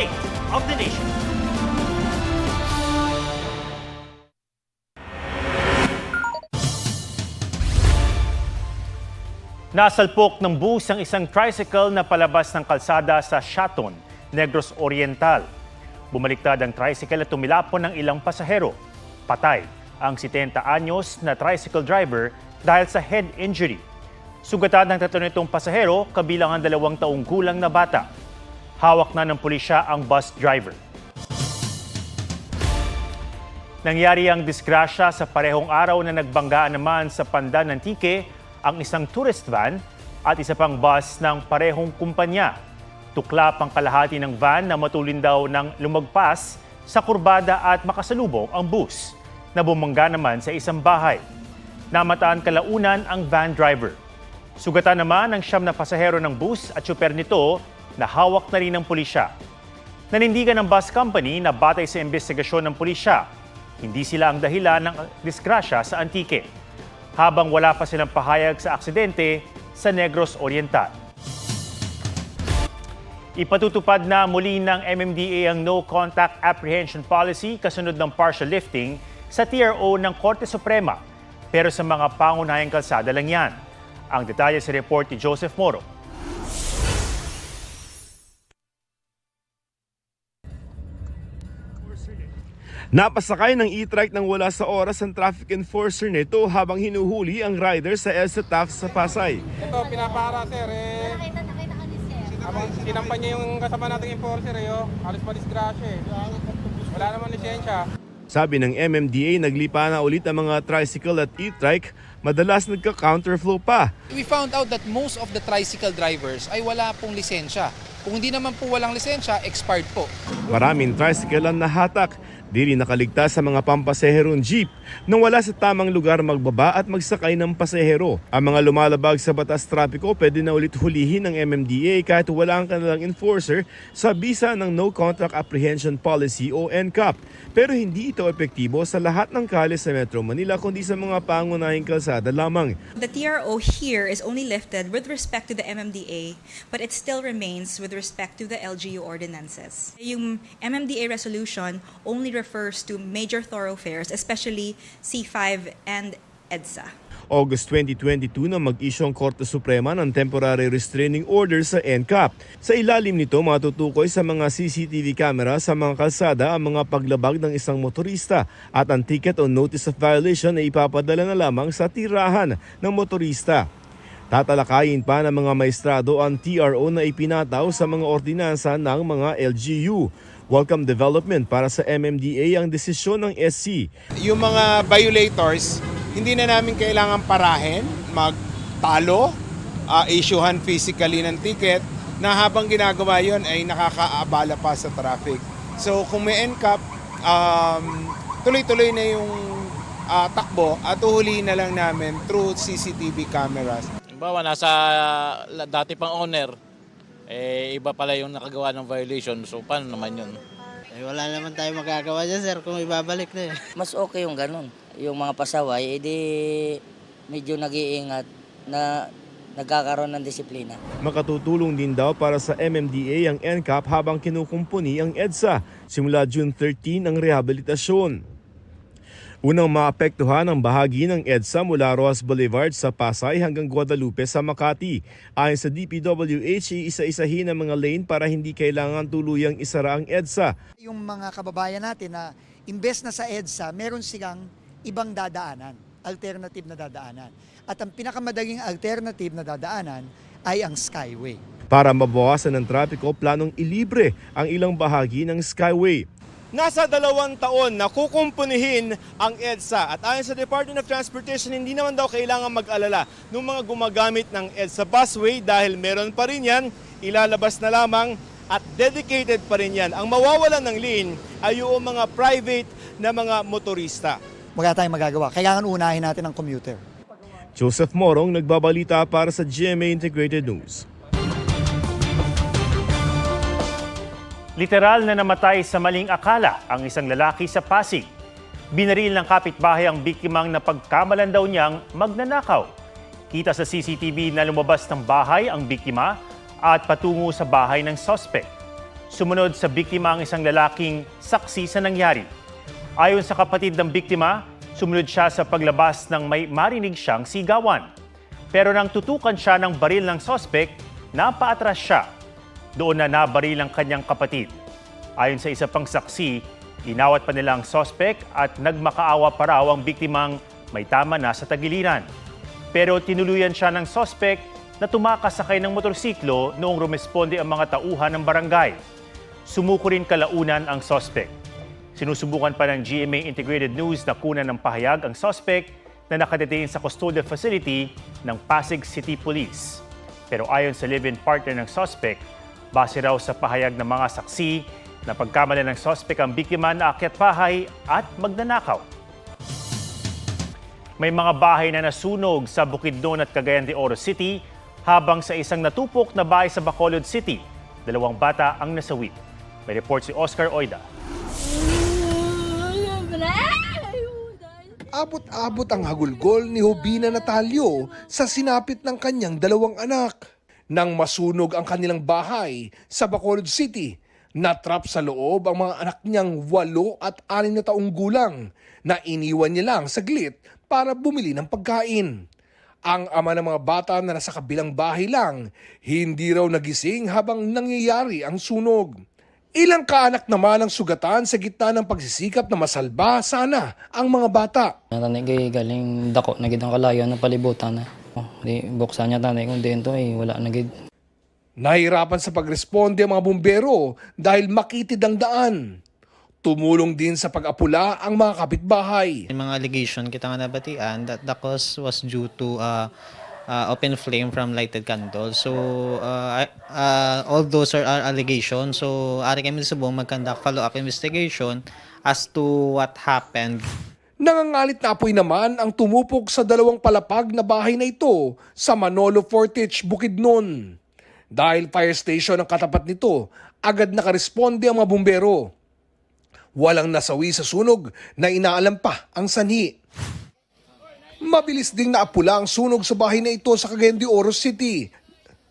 state of the nation. Nasalpok ng bus ang isang tricycle na palabas ng kalsada sa Shaton, Negros Oriental. Bumaliktad ang tricycle at tumilapon ng ilang pasahero. Patay ang 70 anyos na tricycle driver dahil sa head injury. Sugatan ng tatlo nitong pasahero, kabilang ang 2 taong gulang na bata. Hawak na ng pulisya ang bus driver. Nangyari ang disgrasya sa parehong araw na nagbanggaan naman sa Pandan Antique ang isang tourist van at isa pang bus ng parehong kumpanya. Tuklap ang kalahati ng van na matulin daw ng lumagpas sa kurbada at makasalubong ang bus na bumangga naman sa isang bahay. Namataan kalaunan ang van driver. Sugatan naman ang 9 na pasahero ng bus at tsuper nito na hawak na rin ng pulisya. Nanindigan ng bus company na batay sa investigasyon ng pulisya, hindi sila ang dahilan ng disgrasya sa Antique, habang wala pa silang pahayag sa aksidente sa Negros Oriental. Ipatutupad na muli ng MMDA ang no-contact apprehension policy kasunod ng partial lifting sa TRO ng Korte Suprema. Pero sa mga pangunahing kalsada lang yan. Ang detalye sa report ni Joseph Moro. Napasakay ng e-trike nang wala sa oras ang traffic enforcer nito habang hinuhuli ang rider sa EDSA Taft sa Pasay. Ito, pinapara sir Nakita ka ni sir. Habang sinampan niya yung kasama nating enforcer alis pa disgrasya Wala naman lisensya. Sabi ng MMDA, naglipa na ulit ang mga tricycle at e-trike, madalas nagka-counterflow pa. We found out that most of the tricycle drivers ay wala pong lisensya. Kung hindi naman po walang lisensya, expired po. Maraming tricycle ang nahatak. Di rin nakaligtas sa mga pampasaherong jeep nang wala sa tamang lugar magbaba at magsakay ng pasahero. Ang mga lumalabag sa batas trapiko pwede na ulit hulihin ng MMDA kahit wala ang kanilang enforcer sa bisa ng No Contact Apprehension Policy o NCAP. Pero hindi ito epektibo sa lahat ng kalye sa Metro Manila kundi sa mga pangunahing kalsada lamang. The TRO here is only lifted with respect to the MMDA, but it still remains with respect to the LGU ordinances. Yung MMDA resolution only refers to major thoroughfares, especially C5 and EDSA. August 2022 na mag-issue ang Korte Suprema ng temporary restraining order sa NCAP. Sa ilalim nito, matutukoy sa mga CCTV camera sa mga kalsada ang mga paglabag ng isang motorista at ang ticket o notice of violation ay ipapadala na lamang sa tirahan ng motorista. Tatalakayin pa ng mga maestrado ang TRO na ipinataw sa mga ordinansa ng mga LGU. Welcome development para sa MMDA ang desisyon ng SC. Yung mga violators, hindi na namin kailangan parahin, magtalo, issuehan physically ng ticket na habang ginagawa yon ay nakakaabala pa sa traffic. So kung may NCAP, tuloy-tuloy na yung takbo at uhulihin na lang namin through CCTV cameras. Bawa nasa dati pang owner, iba pala yung nakagawa ng violation. So paano naman yun? Wala naman tayo magagawa dyan sir kung ibabalik na Mas okay yung ganun. Yung mga pasaway, edi medyo nag-iingat na nagkakaroon ng disiplina. Makatutulong din daw para sa MMDA ang NCAP habang kinukumpuni ang EDSA. Simula June 13 ang rehabilitasyon. Unang maapektuhan ang bahagi ng EDSA mula Rojas Boulevard sa Pasay hanggang Guadalupe sa Makati. Ayon sa DPWH, isa-isahin ang mga lane para hindi kailangan tuluyang isara ang EDSA. Yung mga kababayan natin na imbes na sa EDSA, meron silang ibang dadaanan, alternative na dadaanan. At ang pinakamadaling alternative na dadaanan ay ang Skyway. Para mabawasan ng trapiko, planong ilibre ang ilang bahagi ng Skyway. Nasa 2 taon na kukumpunihin ang EDSA at ayon sa Department of Transportation, hindi naman daw kailangan mag-alala ng mga gumagamit ng EDSA busway dahil meron pa rin yan, ilalabas na lamang at dedicated pa rin yan. Ang mawawalan ng lane ay yung mga private na mga motorista. Wala tayong magagawa. Kailangan unahin natin ang commuter. Joseph Morong nagbabalita para sa GMA Integrated News. Literal na namatay sa maling akala ang isang lalaki sa Pasig. Binaril ng kapitbahay ang biktimang napagkamalan daw niyang magnanakaw. Kita sa CCTV na lumabas ng bahay ang biktima at patungo sa bahay ng suspect. Sumunod sa biktima ang isang lalaking saksi sa nangyari. Ayon sa kapatid ng biktima, sumunod siya sa paglabas nang may marinig siyang sigawan. Pero nang tutukan siya ng baril ng sospek, napaatras siya. Doon na nabaril ang kanyang kapatid. Ayon sa isa pang saksi, inawat pa nila ang sospek at nagmakaawa pa raw ang biktimang may tama na sa tagiliran. Pero tinuluyan siya ng sospek na tumakas sakay ng motorsiklo noong rumesponde ang mga tauhan ng barangay. Sumuko rin kalaunan ang sospek. Sinusubukan pa ng GMA Integrated News na kunan ng pahayag ang sospek na nakadetain sa custodial facility ng Pasig City Police. Pero ayon sa live-in partner ng sospek, base raw sa pahayag ng mga saksi na pagkamali ng sospek ang biktima na aakyat bahay at magnanakaw. May mga bahay na nasunog sa Bukidnon at Cagayan de Oro City habang sa isang natupok na bahay sa Bacolod City, 2 bata ang nasawi. May report si Oscar Oida. Abot-abot ang hagulgol ni Hobina Natalio sa sinapit ng kanyang 2 anak. Nang masunog ang kanilang bahay sa Bacolod City, natrap sa loob ang mga anak niyang 8 at 6 na taong gulang na iniwan niya lang saglit para bumili ng pagkain. Ang ama ng mga bata na nasa kabilang bahay lang, hindi raw nagising habang nangyayari ang sunog. Ilang kaanak naman ang sugatan sa gitna ng pagsisikap na masalba sana ang mga bata. Tanay kay galing dako na gid ang kalayo ng palibutan na. Di buksan niya tanay kung dento wala na gid. Nahirapan sa pagresponde ang mga bumbero dahil makitid ang daan. Tumulong din sa pag-apula ang mga kapitbahay. Yung mga allegation kita nga nabatian that the cause was due to open flame from lighted candles. So all those are allegations. So ari kami subong mag-conduct follow-up investigation as to what happened. Nangangalit na apoy naman ang tumupok sa 2 palapag na bahay na ito sa Manolo Fortich, Bukidnon. Dahil fire station ang katapat nito, agad nakaresponde ang mga bumbero. Walang nasawi sa sunog na inaalam pa ang sanhi. Mabilis ding naapula ang sunog sa bahay na ito sa Cagayan de Oro City.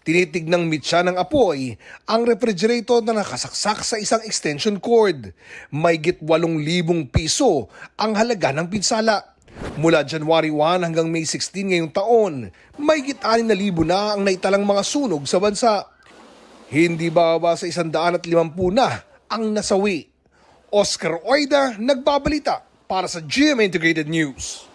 Tinitignang mitsa ng apoy ang refrigerator na nakasaksak sa isang extension cord. Mahigit 8,000 piso ang halaga ng pinsala. Mula January 1 hanggang May 16 ngayong taon, mahigit 6,000 na ang naitalang mga sunog sa bansa. Hindi bababa sa 150 na ang nasawi. Oscar Oida, nagbabalita para sa GMA Integrated News.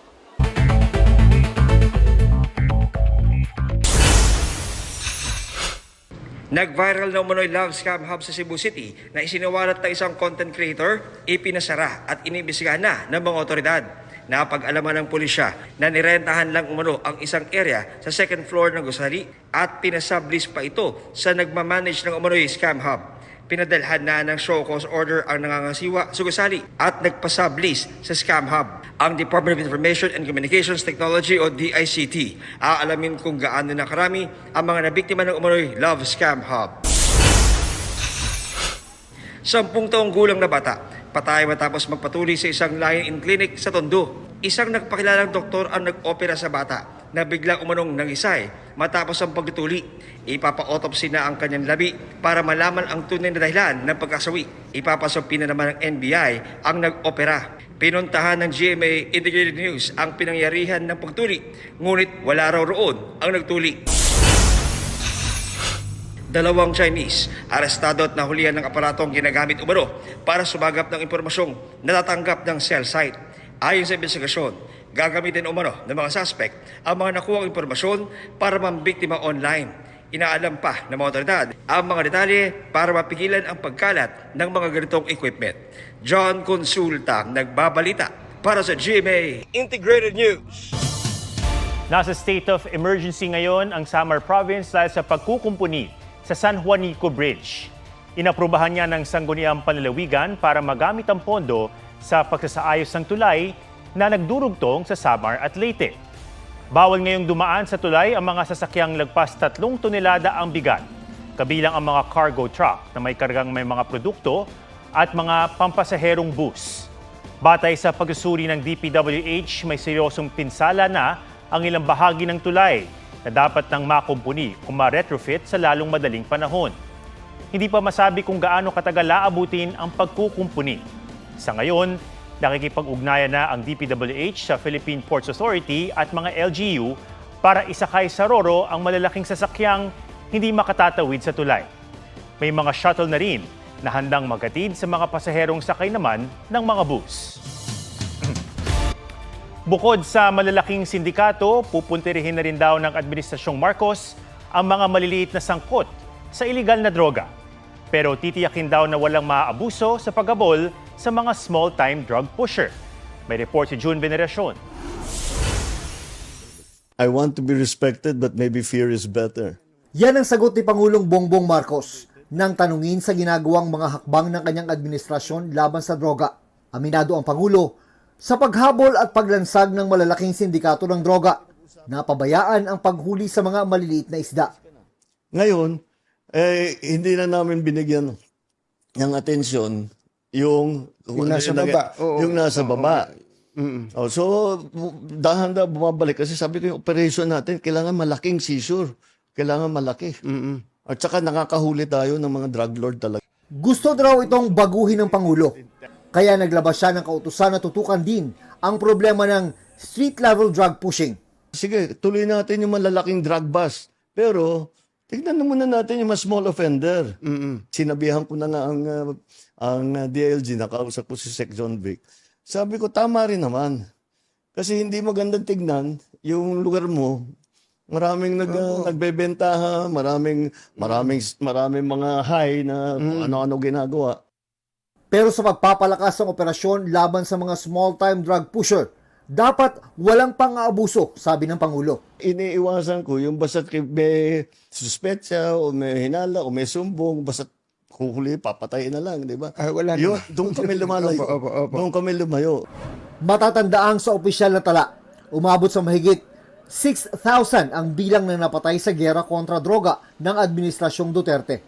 Nag-viral na umano'y love scam hub sa Cebu City na isinawalat ng isang content creator, ipinasara at inibisigahan na ng mga otoridad. Napag-alaman ng pulisya na nirentahan lang umano ang isang area sa second floor ng gusali at pinasublease pa ito sa nagmamanage ng umano'y scam hub. Pinadalhan na ng show cause order ang nangangasiwa sa gusali at nagpasublease sa scam hub. Ang Department of Information and Communications Technology o DICT aalamin kung gaano na karami ang mga nabiktima ng umano'y love scam hub. 10 taong gulang na bata, patay matapos magpatuloy sa isang lie-in clinic sa Tondo. Isang nagpakilalang doktor ang nag-opera sa bata na biglang umanong nangisay matapos ang pagtutuli. Ipapa-autopsy na ang kanyang labi para malaman ang tunay na dahilan ng pagkasawi. Ipapasumpi na naman ng NBI ang nag-opera. Pinuntahan ng GMA Integrated News ang pinangyarihan ng pagtuli, ngunit wala raw roon ang nagtuli. 2 Chinese, arestado at nahulihan ng aparatong ginagamit umano para sumagap ng impormasyong natatanggap ng cell site. Ayon sa investigasyon, gagamitin umano ng mga suspect ang mga nakuhang impormasyon para mambiktima online. Inaalam pa ng mga otoridad ang mga detalye para mapigilan ang pagkalat ng mga ganitong equipment. John Consulta, nagbabalita para sa GMA Integrated News. Nasa state of emergency ngayon ang Samar Province dahil sa pagkukumpuni sa San Juanico Bridge. Inaprubahan niya ng Sangguniang Panlalawigan para magamit ang pondo sa pagsasaayos ng tulay na nagdurugtong sa Samar at Leyte. Bawal ngayong dumaan sa tulay ang mga sasakyang lagpas 3 tonelada ang bigat, kabilang ang mga cargo truck na may kargang may mga produkto at mga pampasaherong bus. Batay sa pagsusuri ng DPWH, may seryosong pinsala na ang ilang bahagi ng tulay na dapat nang makumpuni o ma-retrofit sa lalong madaling panahon. hindi pa masabi kung gaano katagal aabutin ang pagkukumpuni. Sa ngayon, nakikipag-ugnayan na ang DPWH sa Philippine Ports Authority at mga LGU para isakay sa Roro ang malalaking sasakyang hindi makatatawid sa tulay. May mga shuttle na rin na handang maghatid sa mga pasaherong sakay naman ng mga bus. Bukod sa malalaking sindikato, pupuntirihin na rin daw ng Administrasyong Marcos ang mga maliliit na sangkot sa iligal na droga. Pero titiyakin daw na walang maaabuso sa paghabol sa mga small-time drug pusher. May report si June Veneracion. I want to be respected but maybe fear is better. Yan ang sagot ni Pangulong Bongbong Marcos nang tanungin sa ginagawang mga hakbang ng kanyang administrasyon laban sa droga. Aminado ang Pangulo sa paghabol at paglansag ng malalaking sindikato ng droga. Napabayaan ang paghuli sa mga maliliit na isda. Ngayon, hindi na namin binigyan ng atensyon yung nasa baba. Yung nasa baba. So, dahan-dahan bumabalik kasi sabi ko yung operation natin, kailangan malaking seizure. Kailangan malaki. At saka nakakahuli tayo ng mga drug lord talaga. Gusto daw itong baguhin ng Pangulo. Kaya naglabas siya ng kautusan na tutukan din ang problema ng street-level drug pushing. Sige, tuloy natin yung malalaking drug bust. Pero, tignan muna natin yung mas small offender. Sinabihan ko na nga ang DLG, nakausap ko si Sec. John Vic. Sabi ko, tama rin naman. Kasi hindi magandang tignan yung lugar mo. Maraming nagbebentaha, maraming mga high na ano-ano ginagawa. Pero sa pagpapalakas ng operasyon laban sa mga small-time drug pusher, dapat walang pang-aabuso, sabi ng Pangulo. Iniiwasan ko yung basta't may suspetsa o may hinala o may sumbong, basta't huhuli, papatayin na lang, di ba? Wala yun, doon kami lumalayo. Doon kami lumayo. Matatandaang sa opisyal na tala, umabot sa mahigit 6,000 ang bilang na napatay sa giyera kontra droga ng Administrasyong Duterte.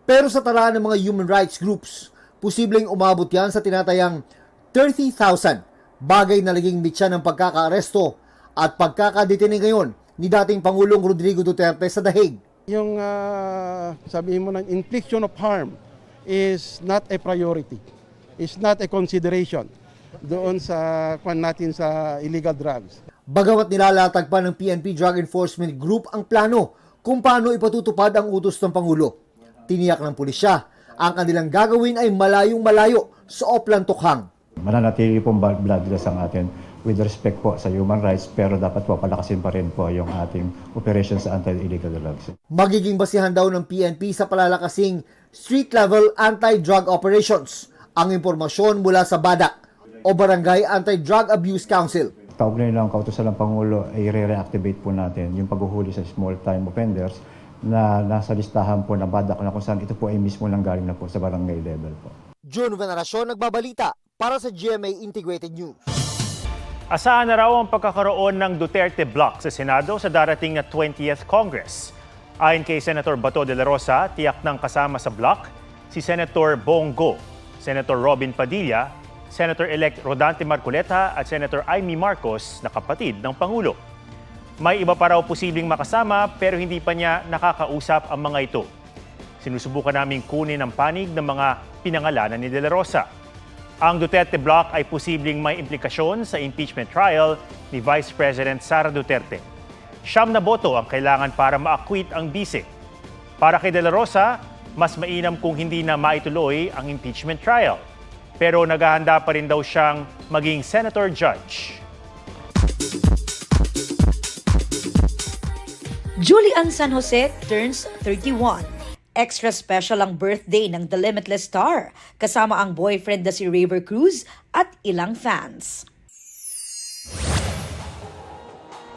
Pero sa tala ng mga human rights groups, posibleng umabot yan sa tinatayang 30,000, bagay na naging mitya ng pagkakaaresto at pagkakadetine ngayon ni dating Pangulong Rodrigo Duterte sa Dahig. Yung sabihin mo ng infliction of harm is not a priority. It's not a consideration doon sa kwan natin sa illegal drugs. Bagamat nilalatag pa ng PNP Drug Enforcement Group ang plano kung paano ipatutupad ang utos ng Pangulo. Tiniyak ng pulisya, ang kanilang gagawin ay malayong-malayo sa Oplan Tokhang. Mananatili pong bloodless ang atin with respect po sa human rights, pero dapat po palakasin pa rin po yung ating operation sa anti-illegal drugs. Magiging basihan daw ng PNP sa palalakasing street-level anti-drug operations ang impormasyon mula sa BADAC o Barangay Anti-Drug Abuse Council. Kaugnay lang kautusan ng Pangulo ay re-reactivate po natin yung paghuhuli sa small-time offenders na nasa listahan po na BADAC na kung saan ito po ay mismo lang galing na po sa barangay level po. June Veneracion, nagbabalita para sa GMA Integrated News. Asahan na raw ang pagkakaroon ng Duterte Block sa Senado sa darating na 20th Congress. Ayon kay Senator Bato de la Rosa, tiyak ng kasama sa block si Senator Bongo, Senator Robin Padilla, Senator-elect Rodante Marcoleta at Senator Amy Marcos na kapatid ng Pangulo. May iba pa raw posibleng makasama pero hindi pa niya nakakausap ang mga ito. Sinusubukan naming kunin ang panig ng mga pinangalanan ni De La Rosa. Ang Duterte Block ay posibleng may implikasyon sa impeachment trial ni Vice President Sara Duterte. 9 na boto ang kailangan para ma-acquit ang bise. Para kay De La Rosa, mas mainam kung hindi na maituloy ang impeachment trial. Pero naghahanda pa rin daw siyang maging senator judge. Julian San Jose turns 31. Extra special ang birthday ng The Limitless Star, kasama ang boyfriend na si River Cruz at ilang fans.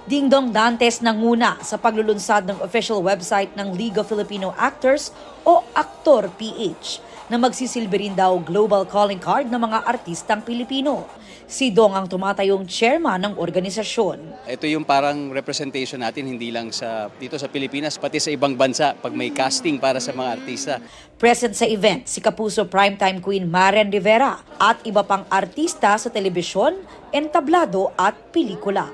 Dingdong Dantes nanguna sa paglulunsad ng official website ng League of Filipino Actors o Actor PH na magsisilbi rin daw global calling card ng mga artistang Pilipino. Si Dong ang tumatayong chairman ng organisasyon. Ito yung parang representation natin hindi lang dito sa Pilipinas, pati sa ibang bansa pag may casting para sa mga artista. Present sa event si Kapuso Primetime Queen Marian Rivera at iba pang artista sa telebisyon, entablado at pelikula.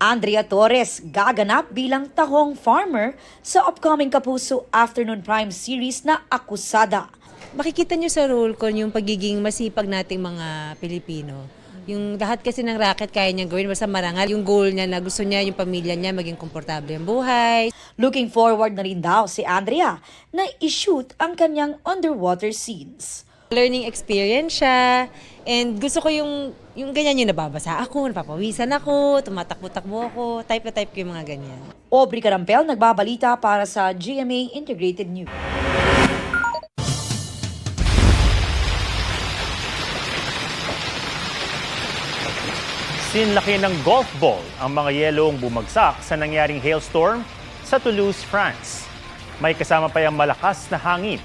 Andrea Torres gaganap bilang tahong farmer sa upcoming Kapuso Afternoon Prime series na Akusada. Makikita nyo sa role ko yung pagiging masipag nating mga Pilipino. Yung lahat kasi ng racket kaya niyang gawin, basta marangal. Yung goal niya na gusto niya yung pamilya niya maging komportable ang buhay. Looking forward na rin daw si Andrea na i-shoot ang kanyang underwater scenes. Learning experience siya, and gusto ko yung ganyan yung nababasa ako, napapawisan ako, tumatakbo-takbo ako, type na type ko yung mga ganyan. Aubrey Carampel nagbabalita para sa GMA Integrated News. Sinlaki ng golf ball ang mga yelong bumagsak sa nangyaring hailstorm sa Toulouse, France. May kasama pa yung malakas na hangin.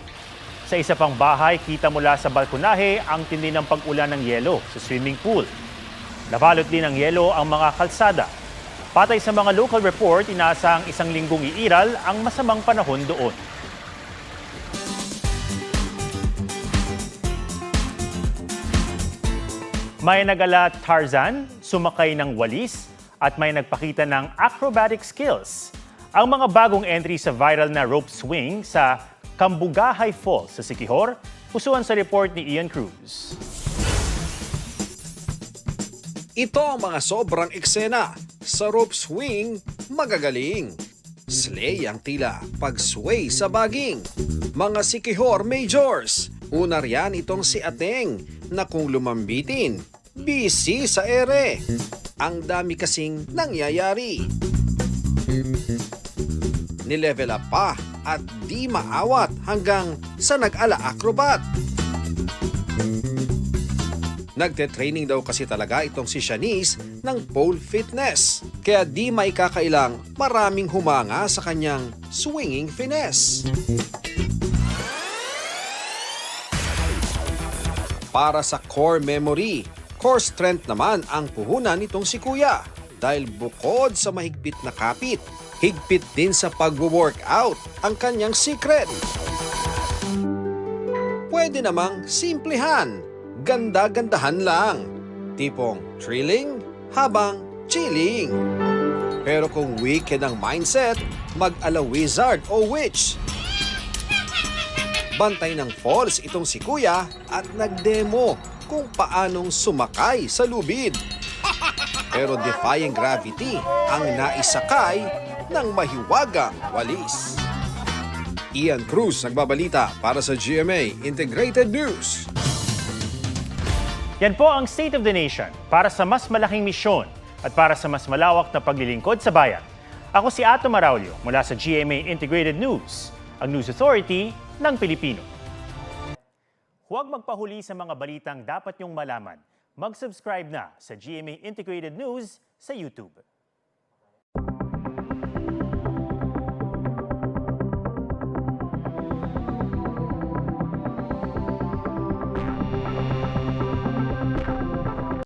Sa isa pang bahay, kita mula sa balkonahe ang tindi ng pag-ulan ng yelo sa swimming pool. Nabalot din ng yelo ang mga kalsada. Patay sa mga local report, inaasang 1 linggong iiral ang masamang panahon doon. May nagala Tarzan, sumakay ng walis, at may nagpakita ng acrobatic skills. Ang mga bagong entry sa viral na rope swing sa Cambugahay Falls sa Siquijor, pusuan sa report ni Ian Cruz. Ito ang mga sobrang eksena. Sa rope swing, magagaling. Slay ang tila, pag-sway sa baging. Mga Siquijor Majors. Una riyan itong si Ateng na kung lumambitin, busy sa ere. Ang dami kasing nangyayari. Nilevel up pa at di maawat hanggang sa nag-ala acrobat. Nagte-training daw kasi talaga itong si Shanice ng pole fitness. Kaya di maikakailang maraming humanga sa kanyang swinging finesse. Para sa core memory, core strength naman ang puhunan nitong si Kuya. Dahil bukod sa mahigpit na kapit, higpit din sa pag-workout ang kanyang secret. Pwede namang simplihan, ganda-gandahan lang. Tipong thrilling habang chilling. Pero kung wicked ang mindset, mag-ala wizard o witch. Bantay ng falls itong si Kuya at nagdemo kung paanong sumakay sa lubid. Pero defying gravity ang naisakay ng mahiwagang walis. Ian Cruz nagbabalita para sa GMA Integrated News. Yan po ang State of the Nation para sa mas malaking misyon at para sa mas malawak na paglilingkod sa bayan. Ako si Ato Maraulio mula sa GMA Integrated News, ang News Authority ng Pilipino. Huwag magpahuli sa mga balitang dapat niyong malaman. Mag-subscribe na sa GMA Integrated News sa YouTube.